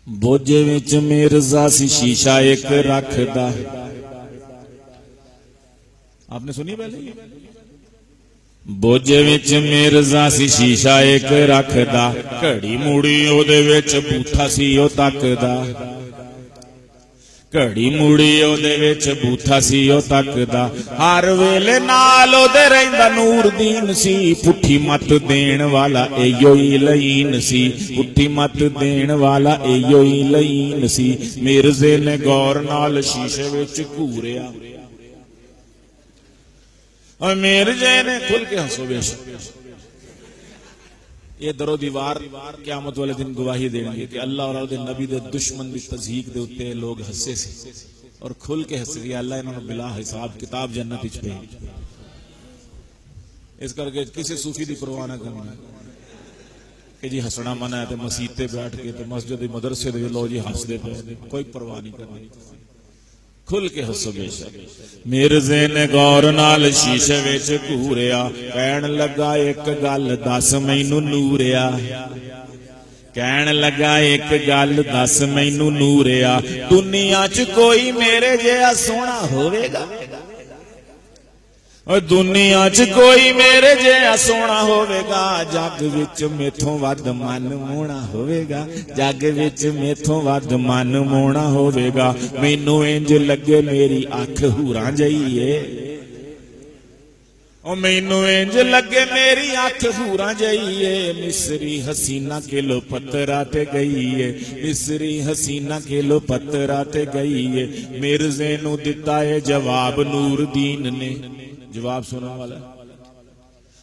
बोझे विच मिर्जा सी शीशा एक रखदा। आपने सुनी पहले? बोझे विच मिर्जा सी शीशा एक रखदा, घड़ी मुड़ी ओदे विच बूथा सी ओ तकदा। घड़ी मुड़ी ओदे विच बूथा सी ओ तकदा, हर वेले नाल ओदे रहिंदा नूरदीन सी। पुठी मत देण वाला एयो ही लईन सी, पुठी मत देण वाला एयो ही लईन सी। मिर्जे ने गौर नाल शीशे विच घूरिया, और मिर्जे ने खुल के हंसो बेशक। ये दरो दीवार क़यामत वाले दिन गवाही देंगे कि अल्लाह और उसके नबी दे दुश्मन दी तज़हीक दे उत्ते लोग हंसे से और खुल के हंसे कि अल्लाह इन्होंने बिला हिसाब किताब जन्नत विच भेज। इस करके किसी सूफी दी परवाह ना करनी कि जी हंसना मना है तो मसीत ते बैठ के तो मस्जिद मदरसे दे लो जी हंसदे पे, कोई परवाह नहीं करनी, खुल के हसो बेशक। मिर्जे ने गौर नाल शीशे विच घूरिया, कहन लगा एक गल दस मैनू नूरिया। कहन लगा एक गल दस मैनू नूरिया, दुनिया च कोई मेरे जिहा सोहना होवेगा? और दुनिया च कोई मेरे जिहा सोहना होवेगा? जग विच मेथों वध मन मोहना होवेगा, जग विच मेथों वध मन मोहना होवेगा। मैनू इंज लगे मेरी अख हूरां जई है, ओ मैनू इंज लगे मेरी अख हूरां जई है। मिस्री हसीना किलो पत्तरा ते गई है, मिस्री हसीना किलो पत्तरा ते गई है। मिर्जे नू दिता है जवाब नूरदीन ने, जवाब सुनने वाला,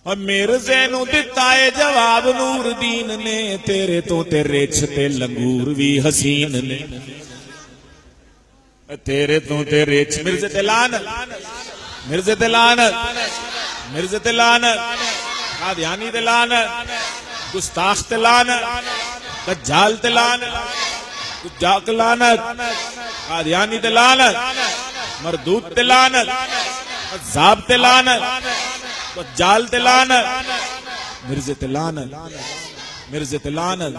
और मिर्जे नू दिता है जवाब नूरदीन ने, तेरे तो ते रिछ ते लंगूर भी हसीन ने। तेरे तो ते रिछ, मिर्जे ते लान, मिर्जे ते लान, मिर्जे ते लान, कादियानी ते लान, गुस्ताख ते लान, दज्जाल ते लान, गुज्जाक लानत, कादियानी ते लानत, मरदूद ते लानत, जाब ते लानत, जाल ते लानत, मिर्जे ते लानत, मिर्जे ते लानत।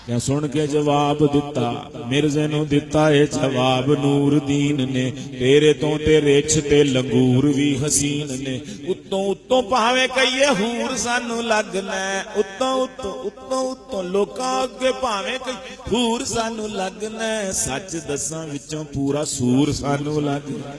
क्या सुन के जवाब दिता, मिर्जे नू दिता है जवाब नूरदीन ने, तेरे तो ते रिछ ते लंगूर भी हसीन ने। उत्तों उत्तों भावे कहिए हूर सानू लगना, उत्तों उत्तों उत्तों उत्तों लोकां अगे भावे कही हूर सानू लगना। सच दसां विचों पूरा सूर सानू लगना,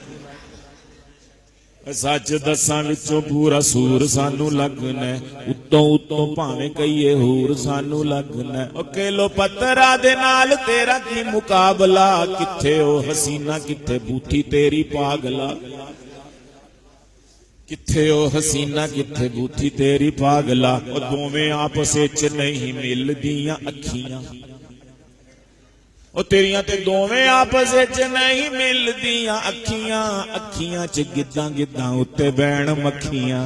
सच दसां विचों पूरा सूर सानू लगना। उत्तों उत्तों भावे कहिए हूर सानू लगना। ओ किलो पत्तरा दे नाल तेरा की मुकाबला, किथे ओ हसीना किथे बूथी तेरी पागला। किथे ओ हसीना किथे बूथी तेरी पागला। ओ दोवें आपस विच नहीं मिलदियां अखियां, ओ तेरियां ते दोवें आपस विच नहीं मिलदियां अखियां। अखियां च गिद्दां गिद्दां उत्ते बैण मक्खियां,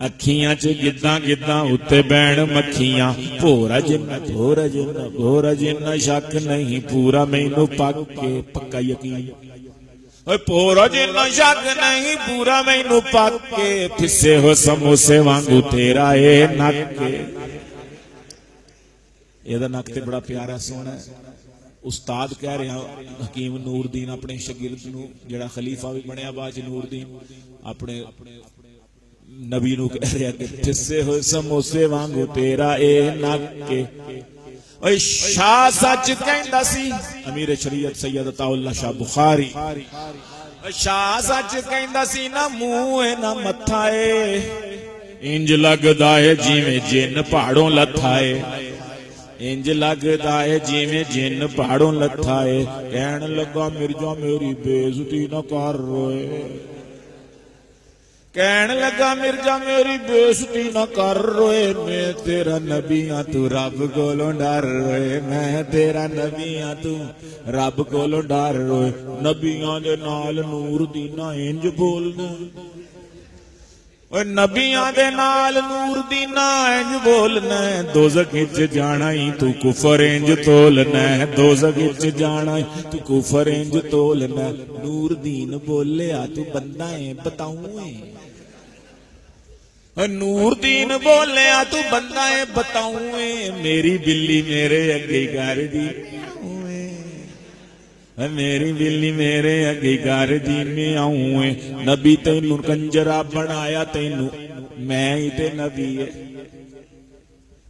अखियां च गिद्दां गिद्दां उत्ते बैण मक्खियां। भोरा जिन्ना भोरा जिन्ना भोरा जिन्ना शक नहीं पूरा मैनू पक्के पक्का यकीन। ओए भोरा जिन्ना शक नहीं पूरा मैनू पक्के, फिसे हो समोसे वांगू तेरा ए नक। एदा नक ते बड़ा प्यारा सोहना है। उस्ताद कह रहा हकीम नूरदीन अपने शगिर्द नू, जिहड़ा खलीफा भी बनया बाद नूरदीन, अपने नबी नू कह रहा कि ठिस्से होए समोसे वांगू तेरा ए नक। ओए शाह सच कहंदा सी, अमीर शरीयत सैयद अताउल्लाह शाह बुखारी, शाह सच कहंदा सी ना मुंह है ना मत्था है, इंज लगदा है जिवें जिन पहाड़ों लथा है, इंज लगदा है जिवें जिन पहाड़ों लथा है। कहन लगा मिर्जा मेरी बेइज्जती ना कर रोए, कहन लगा मिर्जा मेरी बेइज्जती ना कर रोए। मैं तेरा नबी हां तू रब कोलों डर रोए, मैं तेरा नबी हां तू रब कोलों डर रोए। नबियां दे नाल नूरदीना इंज बोलना, नबियां दे नाल नूरदीना इंज बोलना। दोज़ख विच जाना ही तू कुफर इंज तोलना, दोज़ख विच जाना तू कुफर इंज तोलना। नूरदीन बोलिया तू बंदा है बताऊं है, नूरदीन बोलिया तू बंदा है बताऊं मेरी बिल्ली मेरे अगे कर दी मेरी बिल्ली मेरे अगे कर दी मैं आऊं नबी तेनू कंजरा बनाया तेनू मैं ही ते नबी है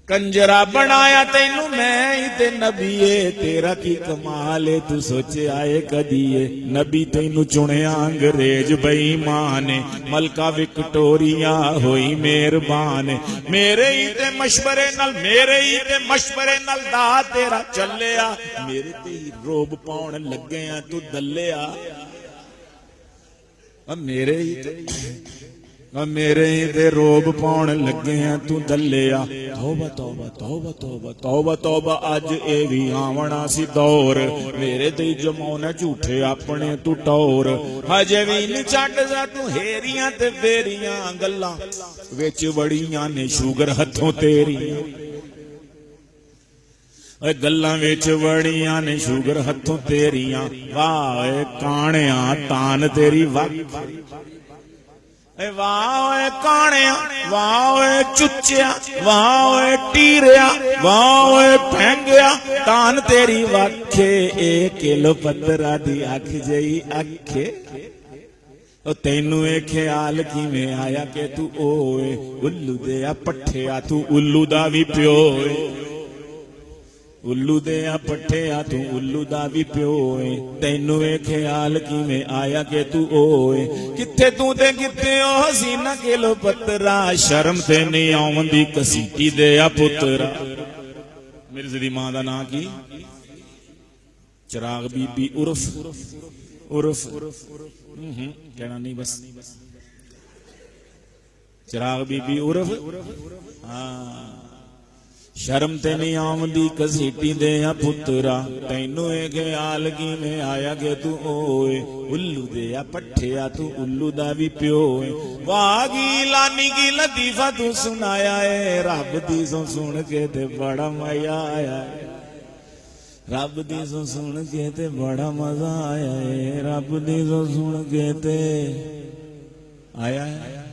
कंजरा बनाया तेनू मैं ही ते नबी है तेरा की कमाल है तू सोचे आए कदी है नबी तेनू चुनिया अंग्रेज बेईमान मलका विक्टोरिया होई मेहरबान मेरे ही ते मशवरे नाल दा तेरा चलिया मेरे ते ही रोब पाउण लगे आ तू दलिया मेरे ही ते रोब पाउण लगे हैं तू दलिया तौबा तौबा तौबा तौबा तौबा तौबा अज ए भी आवना सी दौर मेरे ते जमाने झूठे अपने तू टौर हजे भी नहीं छड्डदा तू हेरियां ते फेरियां गल्लां विच बड़ियां ने शुगर हथों तेरियां गल्लां विच बड़ियां ने शुगर हथों तेरियां वाह काणिया तान तेरी वक वाह काणिया वाह चुच्चिया वाह टीरिया वाह फेंगिया तान तेरी वाखे ए किलो पत्थरा दी अख जई अखे तेनू ए ख्याल किवें आया कि तू ओए उल्लू दे पट्ठिया तू उल्लू दा भी प्यो उल्लू दे पट्ठिया तू उल्लू दा भी प्यो तेनू ए ख्याल किवें आया कि तू ओए किथे तू ते किथे ओ हसीना किलो पत्तरा शर्म ते नहीं आउंदी कसीटी दे पुत्रा मिर्जे दी मां दा नां की चिराग बीबी उर्फ कहना नहीं बस चिराग बीबी उर्फ हाँ शर्म ते नहीं आमदी कसीटी दे पुत्रा तैनू ए ख्याल किवें आया कि तू ओए उल्लू दे पट्ठिया तू उल्लू दा भी प्यो वागी लानी की लतीफा तू सुनाया है रब दी सो सुन के ते बड़ा मजा आया रब दी सो सुन के ते बड़ा मजा आया है रब दी सो सुन के ते आया है